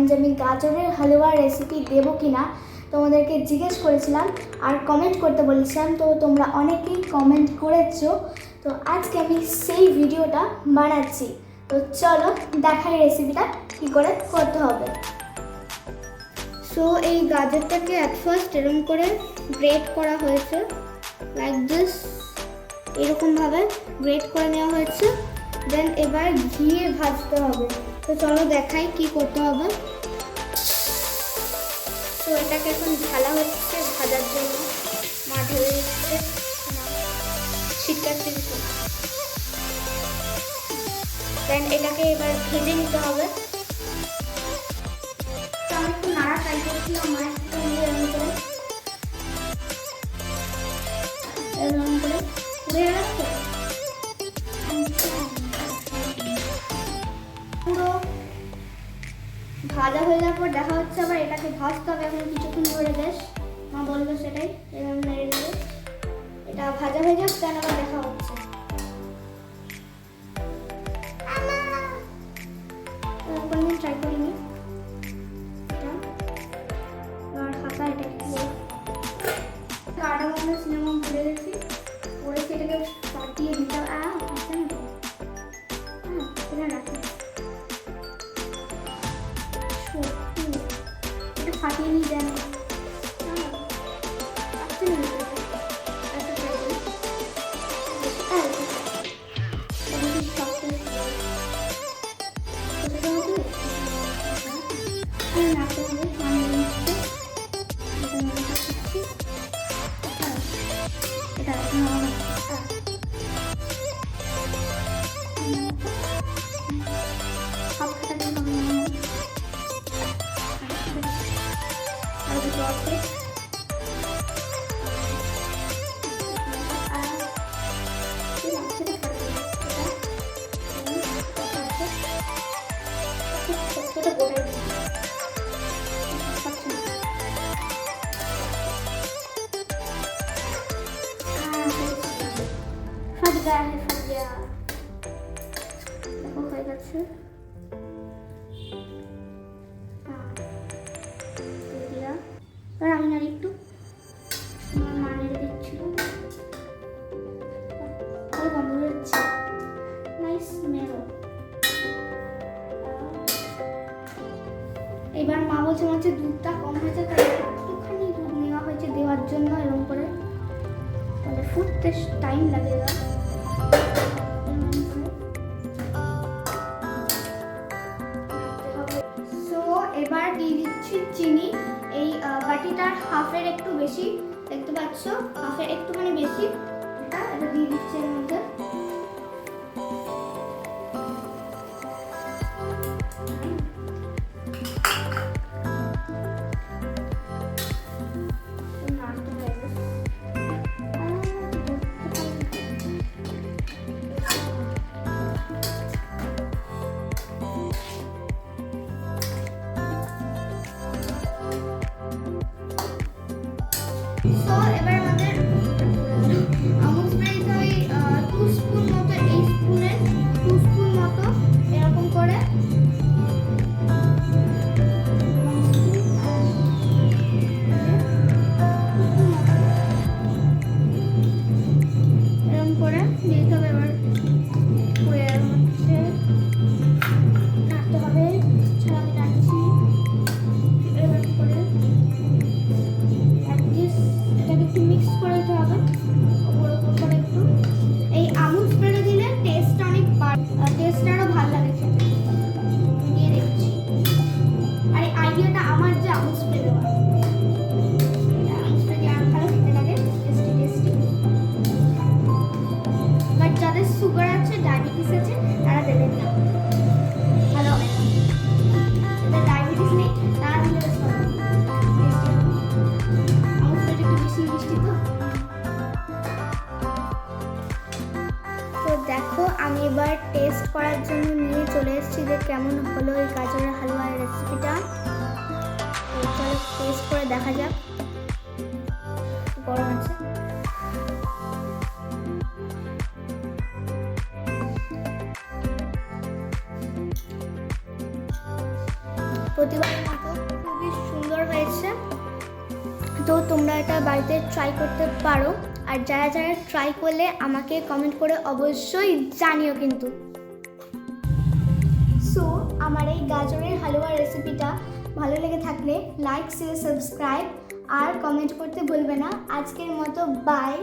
যে আমি গাজরের হালুয়ার রেসিপি দেবো কি না, তোমাদেরকে জিজ্ঞেস করেছিলাম আর কমেন্ট করতে বলেছিলাম। তো তোমরা অনেকেই কমেন্ট করেছো, তো আজকে আমি সেই ভিডিওটা বানাচ্ছি। তো চলো দেখাই রেসিপিটা কী করে করতে হবে। সো এই গাজরটাকে অ্যাট ফার্স্ট এরকম করে গ্রেট করা হয়েছে, লাইক দিস, এরকমভাবে গ্রেট করে নেওয়া হয়েছে। দেন এবার ঘিয়ে ভাজতে হবে। তো চলো দেখাই কি করতে হবে। তো এটাকে এখন ঢালা হচ্ছে ভাজার জন্য, মা ঢেলে দিচ্ছে, ছিটকাচ্ছে কিছু। দেন এটাকে এবার ভেজে নিতে হবে। তো আমি একটু নাড়া ট্রাই করছিলাম, মা একটু এরকম করে পুড়ে গেছে পুরো ভাজা হয়ে যাওয়ার পর দেখা হচ্ছে আবার এটাকে ভাজতে হবে এখন কিছুক্ষণ ধরে। বেশ মা বললো সেটাই, এরকম নেড়ে নেড়ে এটা ভাজা হয়ে যাক, দেন আবার দেখা হচ্ছে। ট্রাই করিনি আর হাতা, এটা কাটা মতো সিনেমা ভুলে গেছি, পরে সেটাকে ফাটিয়ে দিতে হবে। এটা ফাটিয়ে নিয়ে যায় না, দেখো হয়ে গেছে। আমি আর একটু মা নেড়ে দিচ্ছিল, গন্ধ হচ্ছে নাইস স্মেল। এবার মা বলছে আমার হচ্ছে দুধটা কম হয়েছে, তাই একটুখানি দুধ নেওয়া হয়েছে দেওয়ার জন্য, এরকম করে তাহলে ফুটতে টাইম লাগে। সো এবার দিয়ে দিচ্ছি চিনি, এই বাটিটার হাফের একটু বেশি, দেখতে পাচ্ছ হাফের একটুখানি বেশি, এটা দিয়ে দিচ্ছি এর মধ্যে। তো এবার আমাদের আমুল স্প্রে দিতে হবে 2 স্পুন মতো, এই স্পুনে 2 স্পুন মতো এরকম করে। এরকম করে দিতে হবে। এবার পুড়ে হচ্ছে নাড়তে হবে, ছাড়া আমি নাড়ছি এরকম করে। এটাকে একটু মিক্স করে দিতে হবে ওপর ওপর করে একটু। এই আমুল স্প্রেটা দিলে টেস্ট অনেক টেস্টটা আরও ভালো লাগে খেতে, দিয়ে দেখছি। আর এই আইডিয়াটা আমার, যে আমুল স্প্রে দেওয়া, আমুল স্প্রে দিয়ে আরও ভালো খেতে লাগে, টেস্টি টেস্টি। বাট যাদের সুগার আছে, ডায়াবেটিস আছে, তারা দেবেন না, ভালো হবে না। যাদের ডায়াবেটিস নেই তারা দিলে বেশ ভালো হবে, টেস্টি হবে। তো দেখো আমি এবার টেস্ট করার জন্য নিয়ে চলে এসেছি যে কেমন হলো এই গাজরের হালুয়ার রেসিপিটা। তো চলো টেস্ট করে দেখা যাক। গরম আছে, প্রতিবারের মতো খুবই সুন্দর হয়েছে। তো তোমরা এটা বাড়িতে ট্রাই করতে পারো, আর যারা যারা ট্রাই করলে আমাকে কমেন্ট করে অবশ্যই জানিও কিন্তু। সো আমার এই গাজরের হালুয়া রেসিপিটা ভালো লেগে থাকলে লাইক, শেয়ার, সাবস্ক্রাইব আর কমেন্ট করতে ভুলবে না। আজকের মতো বাই।